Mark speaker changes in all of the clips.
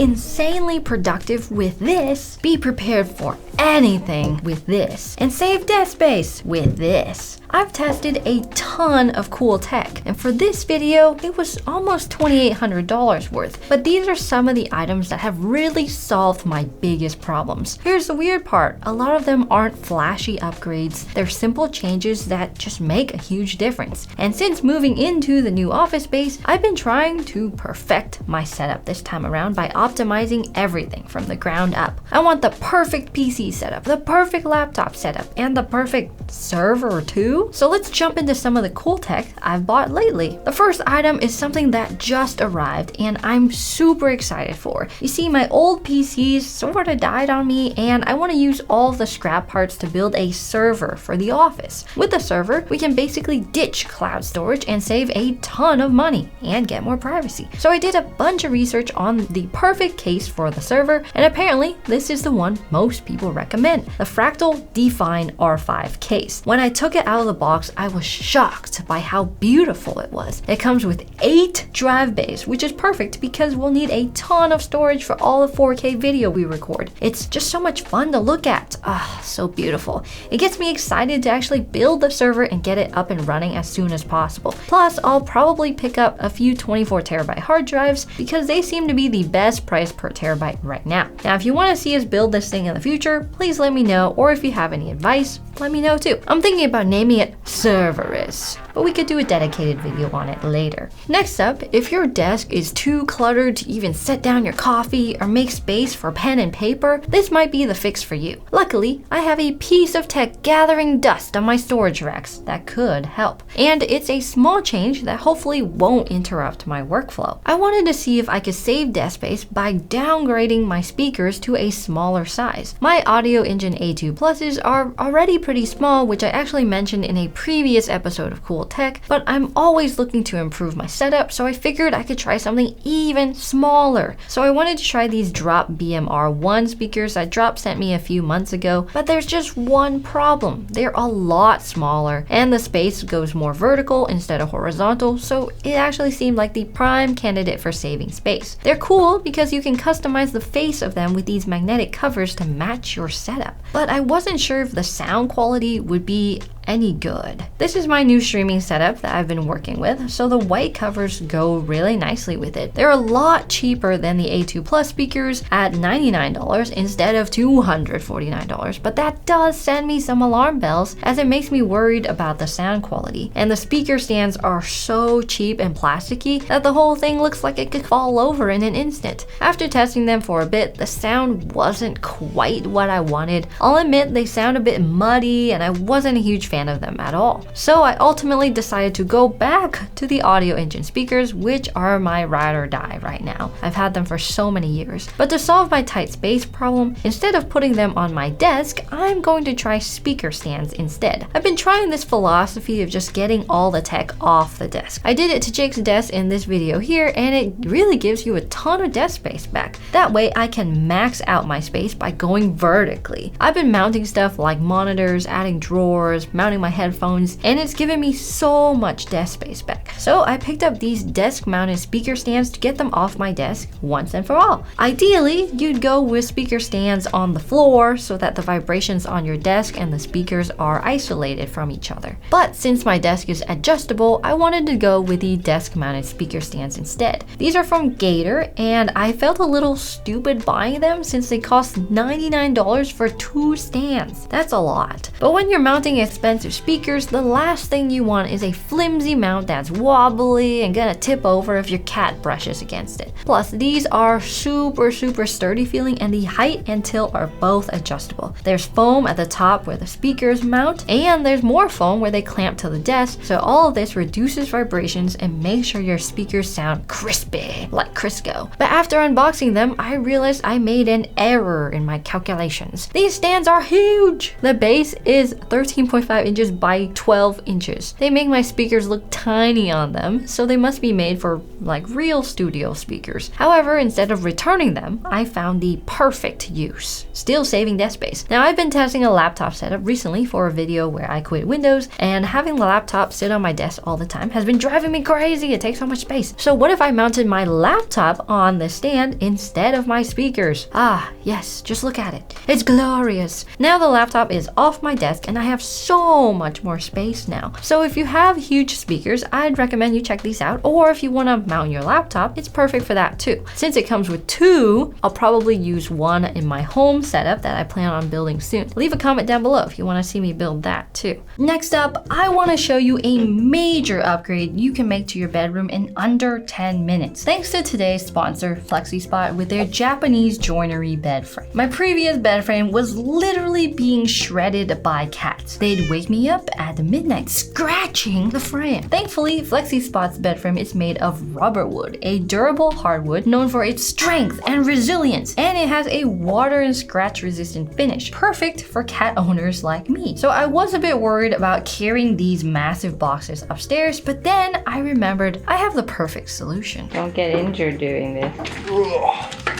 Speaker 1: be insanely productive with this, be prepared for anything with this, and save desk space with this. I've tested a ton of cool tech, and for this video, it was almost $2,800 worth. But these are some of the items that have really solved my biggest problems. Here's the weird part. A lot of them aren't flashy upgrades. They're simple changes that just make a huge difference. And since moving into the new office space, I've been trying to perfect my setup this time around by optimizing everything from the ground up. I want the perfect PC setup, the perfect laptop setup, and the perfect server too. So let's jump into some of the cool tech I've bought lately. The first item is something that just arrived and I'm super excited for. You see, my old PCs sort of died on me and I want to use all of the scrap parts to build a server for the office. With the server, we can basically ditch cloud storage and save a ton of money and get more privacy. So I did a bunch of research on the perfect case for the server, and apparently this is the one most people recommend, the Fractal Define R5 case. When I took it out of the box, I was shocked by how beautiful it was. It comes with 8 drive bays, which is perfect because we'll need a ton of storage for all the 4K video we record. It's just so much fun to look at. Ah, so beautiful. It gets me excited to actually build the server and get it up and running as soon as possible. Plus, I'll probably pick up a few 24TB hard drives because they seem to be the best price per terabyte right now. Now, if you want to see us build this thing in the future, please let me know, or if you have any advice, let me know too. I'm thinking about naming it Cerberus, but we could do a dedicated video on it later. Next up, if your desk is too cluttered to even set down your coffee or make space for pen and paper, this might be the fix for you. Luckily, I have a piece of tech gathering dust on my storage racks that could help. And it's a small change that hopefully won't interrupt my workflow. I wanted to see if I could save desk space by downgrading my speakers to a smaller size. My Audio Engine A2 Pluses are already pretty small, which I actually mentioned in a previous episode of Cool Tech, but I'm always looking to improve my setup, so I figured I could try something even smaller. So I wanted to try these Drop BMR1 speakers that Drop sent me a few months ago, but there's just one problem. They're a lot smaller and the space goes more vertical instead of horizontal, so it actually seemed like the prime candidate for saving space. They're cool because you can customize the face of them with these magnetic covers to match your setup, but I wasn't sure if the sound quality would be any good. This is my new streaming setup that I've been working with, so the white covers go really nicely with it. They're a lot cheaper than the A2 Plus speakers at $99 instead of $249, but that does send me some alarm bells as it makes me worried about the sound quality. And the speaker stands are so cheap and plasticky that the whole thing looks like it could fall over in an instant. After testing them for a bit, the sound wasn't quite what I wanted. I'll admit they sound a bit muddy and I wasn't a huge fan of them at all. So I ultimately decided to go back to the Audio Engine speakers, which are my ride or die right now. I've had them for so many years. But to solve my tight space problem, instead of putting them on my desk, I'm going to try speaker stands instead. I've been trying this philosophy of just getting all the tech off the desk. I did it to Jake's desk in this video here, and it really gives you a ton of desk space back. That way I can max out my space by going vertically. I've been mounting stuff like monitors, adding drawers, mounting my headphones, and it's given me so much desk space back. So I picked up these desk mounted speaker stands to get them off my desk once and for all. Ideally, you'd go with speaker stands on the floor so that the vibrations on your desk and the speakers are isolated from each other. But since my desk is adjustable, I wanted to go with the desk mounted speaker stands instead. These are from Gator, and I felt a little stupid buying them since they cost $99 for 2 stands. That's a lot. But when you're mounting expensive speakers, the last thing you want is a flimsy mount that's wobbly and gonna tip over if your cat brushes against it. Plus, these are super sturdy feeling, and the height and tilt are both adjustable. There's foam at the top where the speakers mount, and there's more foam where they clamp to the desk, so all of this reduces vibrations and makes sure your speakers sound crispy, like Crisco. But after unboxing them, I realized I made an error in my calculations. These stands are huge! The base is 13.5 5 inches by 12 inches. They make my speakers look tiny on them, so they must be made for like real studio speakers. However, instead of returning them, I found the perfect use, still saving desk space. Now, I've been testing a laptop setup recently for a video where I quit Windows, and having the laptop sit on my desk all the time has been driving me crazy. It takes so much space. So what if I mounted my laptop on the stand instead of my speakers? Ah, yes, just look at it. It's glorious. Now the laptop is off my desk and I have so much more space now. So if you have huge speakers, I'd recommend you check these out. Or if you want to mount your laptop, it's perfect for that too. Since it comes with 2, I'll probably use one in my home setup that I plan on building soon. Leave a comment down below if you want to see me build that too. Next up, I want to show you a major upgrade you can make to your bedroom in under 10 minutes. Thanks to today's sponsor, FlexiSpot, with their Japanese Joinery Bed frame. My previous bed frame was literally being shredded by cats. They'd wake me up at midnight scratching the frame. Thankfully, FlexiSpot's bed frame is made of rubber wood, a durable hardwood known for its strength and resilience, and it has a water and scratch resistant finish, perfect for cat owners like me. So I was a bit worried about carrying these massive boxes upstairs, but then I remembered I have the perfect solution. Don't get injured doing this.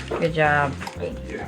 Speaker 1: Good job.
Speaker 2: Thank you.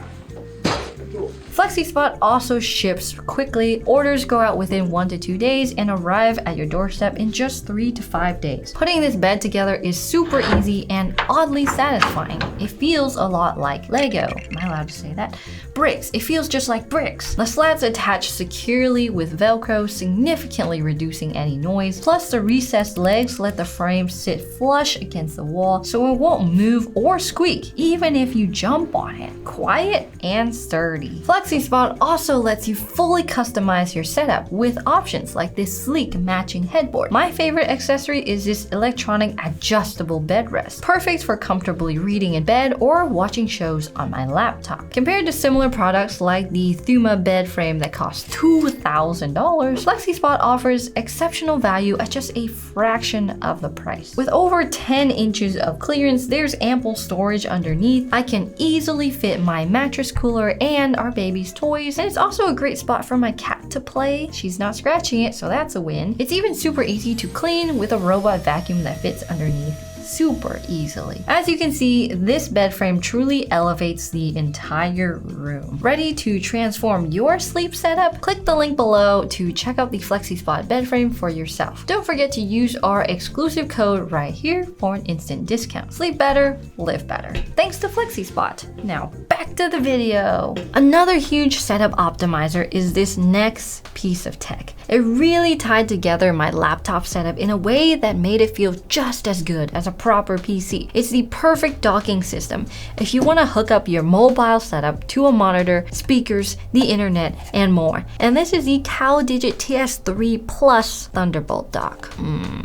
Speaker 1: FlexiSpot also ships quickly. Orders go out within 1 to 2 days and arrive at your doorstep in just 3 to 5 days. Putting this bed together is super easy and oddly satisfying. It feels a lot like Lego. Am I allowed to say that? Bricks. It feels just like bricks. The slats attach securely with Velcro, significantly reducing any noise. Plus, the recessed legs let the frame sit flush against the wall so it won't move or squeak, even if you jump on it. Quiet and sturdy. FlexiSpot also lets you fully customize your setup with options like this sleek matching headboard. My favorite accessory is this electronic adjustable bed rest, perfect for comfortably reading in bed or watching shows on my laptop. Compared to similar products like the Thuma bed frame that costs $2,000, FlexiSpot offers exceptional value at just a fraction of the price. With over 10 inches of clearance, there's ample storage underneath. I can easily fit my mattress cooler and our baby's toys, and it's also a great spot for my cat to play. She's not scratching it, so that's a win. It's even super easy to clean with a robot vacuum that fits underneath super easily. As you can see, this bed frame truly elevates the entire room. Ready to transform your sleep setup? Click the link below to check out the FlexiSpot bed frame for yourself. Don't forget to use our exclusive code right here for an instant discount. Sleep better, live better. Thanks to FlexiSpot. Now back to the video. Another huge setup optimizer is this next piece of tech. It really tied together my laptop setup in a way that made it feel just as good as a proper PC. It's the perfect docking system if you want to hook up your mobile setup to a monitor, speakers, the internet, and more. And this is the CalDigit TS3 Plus Thunderbolt dock.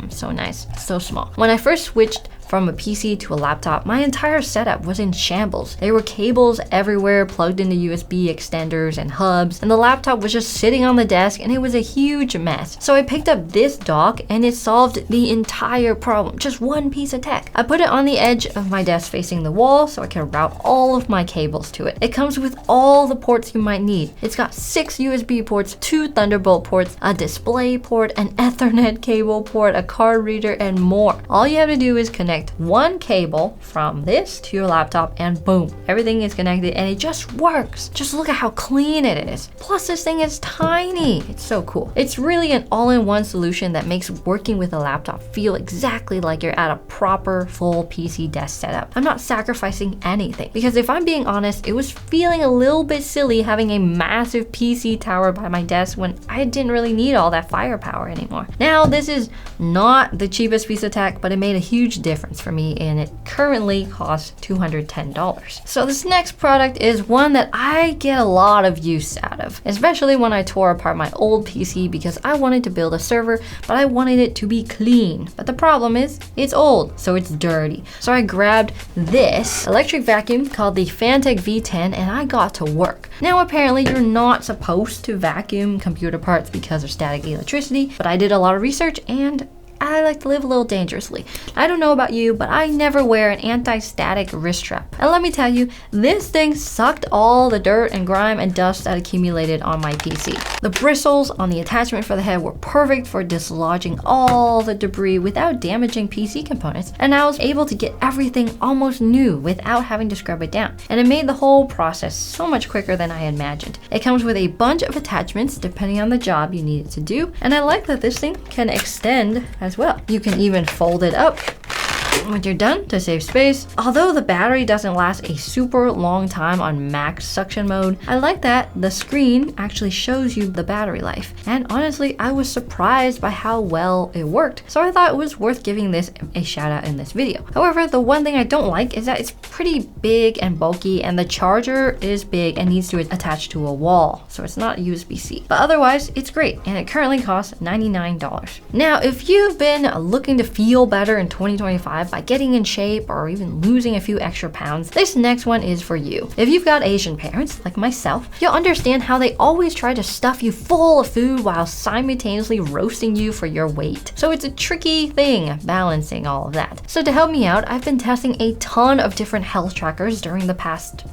Speaker 1: So nice, so small. When I first switched from a PC to a laptop, my entire setup was in shambles. There were cables everywhere plugged into USB extenders and hubs, and the laptop was just sitting on the desk and it was a huge mess. So I picked up this dock and it solved the entire problem. Just one piece of tech. I put it on the edge of my desk facing the wall so I can route all of my cables to it. It comes with all the ports you might need. It's got 6 USB ports, 2 Thunderbolt ports, a display port, an Ethernet cable port, a card reader, and more. All you have to do is connect one cable from this to your laptop and boom, everything is connected and it just works. Just look at how clean it is. Plus this thing is tiny. It's so cool. It's really an all-in-one solution that makes working with a laptop feel exactly like you're at a proper full PC desk setup. I'm not sacrificing anything because if I'm being honest, it was feeling a little bit silly having a massive PC tower by my desk when I didn't really need all that firepower anymore. Now this is not the cheapest piece of tech, but it made a huge difference for me and it currently costs $210. So this next product is one that I get a lot of use out of, especially when I tore apart my old PC because I wanted to build a server, but I wanted it to be clean. But the problem is it's old, so it's dirty. So I grabbed this electric vacuum called the Fantech V10 and I got to work. Now apparently you're not supposed to vacuum computer parts because of static electricity, but I did a lot of research and I like to live a little dangerously. I don't know about you, but I never wear an anti-static wrist strap. And let me tell you, this thing sucked all the dirt and grime and dust that accumulated on my PC. The bristles on the attachment for the head were perfect for dislodging all the debris without damaging PC components, and I was able to get everything almost new without having to scrub it down. And it made the whole process so much quicker than I imagined. It comes with a bunch of attachments depending on the job you need it to do, and I like that this thing can extend as well. You can even fold it up when you're done to save space. Although the battery doesn't last a super long time on max suction mode, I like that the screen actually shows you the battery life. And honestly, I was surprised by how well it worked, so I thought it was worth giving this a shout out in this video. However, the one thing I don't like is that it's pretty big and bulky, and the charger is big and needs to attach to a wall, so it's not USB-C. But otherwise, it's great, and it currently costs $99. Now, if you've been looking to feel better in 2025 by getting in shape or even losing a few extra pounds, this next one is for you. If you've got Asian parents, like myself, you'll understand how they always try to stuff you full of food while simultaneously roasting you for your weight. So it's a tricky thing balancing all of that. So to help me out, I've been testing a ton of different health trackers during the past,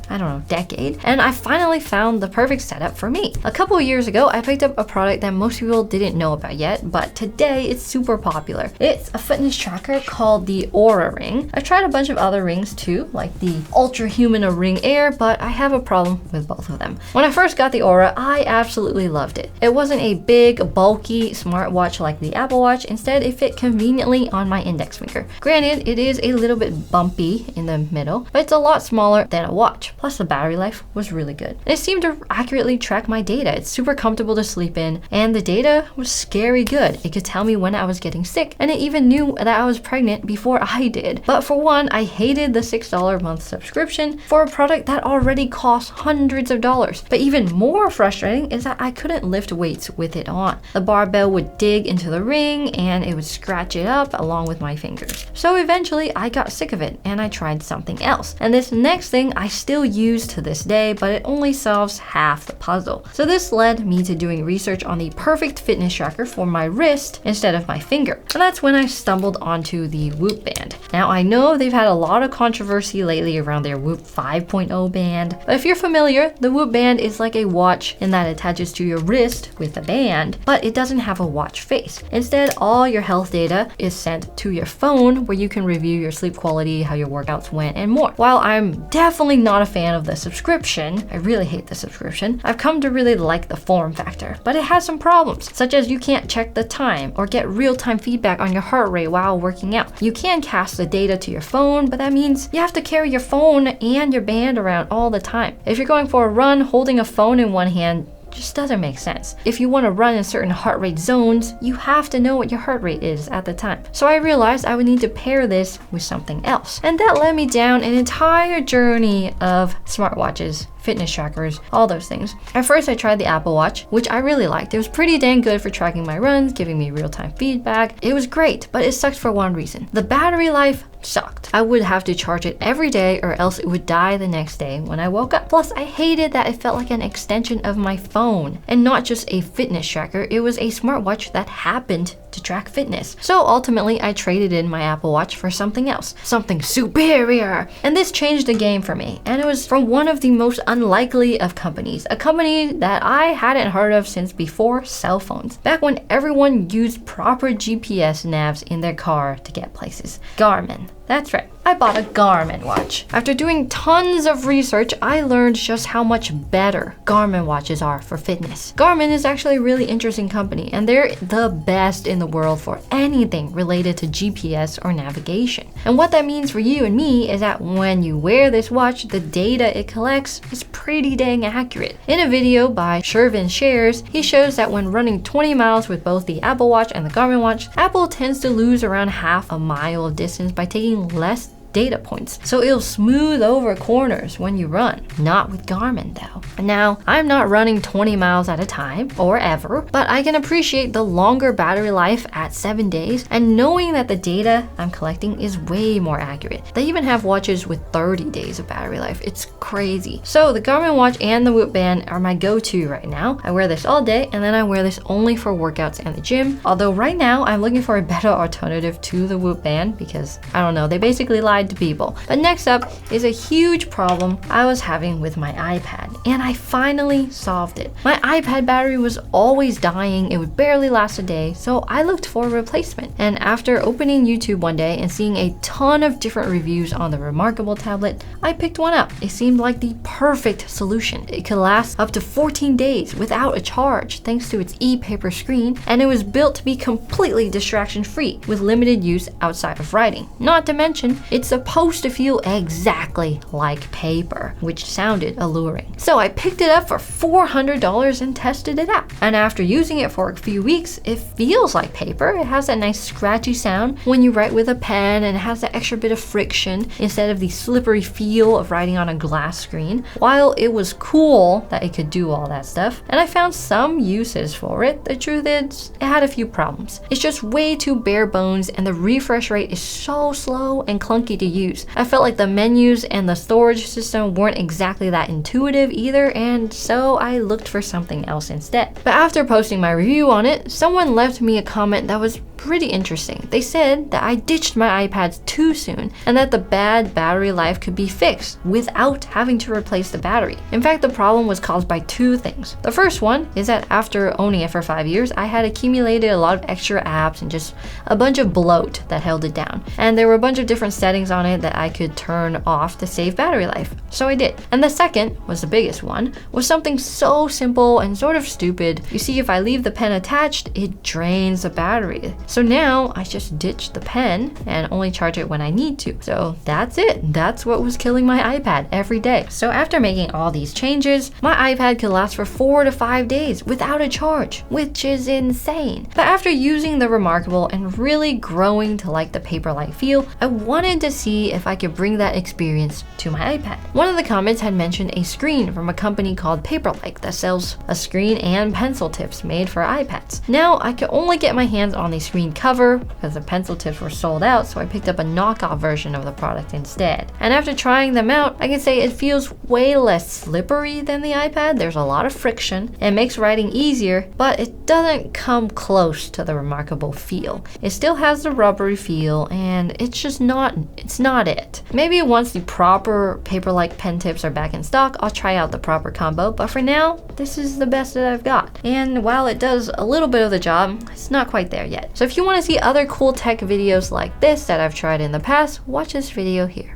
Speaker 1: decade, and I finally found the perfect setup for me. A couple of years ago, I picked up a product that most people didn't know about yet, but today it's super popular. It's a fitness tracker called the Aura Ring. I've tried a bunch of other rings too, like the Ultra Humana Ring Air, but I have a problem with both of them. When I first got the Aura, I absolutely loved it. It wasn't a big, bulky smartwatch like the Apple Watch. Instead, it fit conveniently on my index finger. Granted, it is a little bit bumpy in the middle, but it's a lot smaller than a watch. Plus, the battery life was really good. And it seemed to accurately track my data. It's super comfortable to sleep in, and the data was scary good. It could tell me when I was getting sick, and it even knew that I was pregnant before I did. But for one, I hated the $6 a month subscription for a product that already costs hundreds of dollars. But even more frustrating is that I couldn't lift weights with it on. The barbell would dig into the ring and it would scratch it up along with my fingers. So eventually I got sick of it and I tried something else. And this next thing I still use to this day, but it only solves half the puzzle. So this led me to doing research on the perfect fitness tracker for my wrist instead of my finger. And that's when I stumbled onto the Whoop band. Now I know they've had a lot of controversy lately around their Whoop 5.0 band, but if you're familiar, the Whoop band is like a watch in that attaches to your wrist with a band, but it doesn't have a watch face. Instead, all your health data is sent to your phone where you can review your sleep quality, how your workouts went, and more. While I'm definitely not a fan of the subscription, I really hate the subscription, I've come to really like the form factor, but it has some problems, such as you can't check the time or get real-time feedback on your heart rate while working out. You can cast the data to your phone, but that means you have to carry your phone and your band around all the time. If you're going for a run, holding a phone in one hand just doesn't make sense. If you want to run in certain heart rate zones, you have to know what your heart rate is at the time. So I realized I would need to pair this with something else. And that led me down an entire journey of smartwatches, fitness trackers, all those things. At first, I tried the Apple Watch, which I really liked. It was pretty dang good for tracking my runs, giving me real-time feedback. It was great, but it sucked for one reason. The battery life sucked. I would have to charge it every day or else it would die the next day when I woke up. Plus, I hated that it felt like an extension of my phone and not just a fitness tracker. It was a smartwatch that happened to track fitness. So ultimately, I traded in my Apple Watch for something else, something superior. And this changed the game for me. And it was from one of the most unlikely of companies, a company that I hadn't heard of since before cell phones, back when everyone used proper GPS navs in their car to get places. Garmin. That's right, I bought a Garmin watch. After doing tons of research, I learned just how much better Garmin watches are for fitness. Garmin is actually a really interesting company, and they're the best in the world for anything related to GPS or navigation. And what that means for you and me is that when you wear this watch, the data it collects is pretty dang accurate. In a video by Shervin Shares, he shows that when running 20 miles with both the Apple Watch and the Garmin watch, Apple tends to lose around half a mile of distance by taking less data points, so it'll smooth over corners when you run. Not with Garmin though. Now, I'm not running 20 miles at a time, or ever, but I can appreciate the longer battery life at 7 days, and knowing that the data I'm collecting is way more accurate. They even have watches with 30 days of battery life. It's crazy. So the Garmin watch and the Whoop band are my go-to right now. I wear this all day, and then I wear this only for workouts and the gym. Although right now I'm looking for a better alternative to the Whoop band because, I don't know, they basically lied to people. But next up is a huge problem I was having with my iPad, and I finally solved it. My iPad battery was always dying. It would barely last a day, so I looked for a replacement. And after opening YouTube one day and seeing a ton of different reviews on the Remarkable tablet, I picked one up. It seemed like the perfect solution. It could last up to 14 days without a charge thanks to its e-paper screen, and it was built to be completely distraction-free with limited use outside of writing. Not to mention, it's supposed to feel exactly like paper, which sounded alluring. So I picked it up for $400 and tested it out. And after using it for a few weeks, it feels like paper. It has that nice scratchy sound when you write with a pen, and it has that extra bit of friction instead of the slippery feel of writing on a glass screen. While it was cool that it could do all that stuff, and I found some uses for it, the truth is, it had a few problems. It's just way too bare bones, and the refresh rate is so slow and clunky to use. I felt like the menus and the storage system weren't exactly that intuitive either, and so I looked for something else instead. But after posting my review on it, someone left me a comment that was pretty interesting. They said that I ditched my iPads too soon, and that the bad battery life could be fixed without having to replace the battery. In fact, the problem was caused by two things. The first one is that after owning it for 5 years, I had accumulated a lot of extra apps and just a bunch of bloat that held it down. And there were a bunch of different settings on it that I could turn off to save battery life. So I did. And the second, was the biggest one, was something so simple and sort of stupid. You see, if I leave the pen attached, it drains the battery. So now I just ditch the pen and only charge it when I need to. So that's it. That's what was killing my iPad every day. So after making all these changes, my iPad could last for 4 to 5 days without a charge, which is insane. But after using the Remarkable and really growing to like the paper-like feel, I wanted to see if I could bring that experience to my iPad. One of the comments had mentioned a screen from a company called Paperlike that sells a screen and pencil tips made for iPads. Now I could only get my hands on the screen cover because the pencil tips were sold out, so I picked up a knockoff version of the product instead. And after trying them out, I can say it feels way less slippery than the iPad. There's a lot of friction. It makes writing easier, but it doesn't come close to the Remarkable feel. It still has the rubbery feel, and it's just not it. Maybe once the proper paper-like pen tips are back in stock, I'll try out the proper combo, but for now, this is the best that I've got. And while it does a little bit of the job, it's not quite there yet. So if you want to see other cool tech videos like this that I've tried in the past, watch this video here.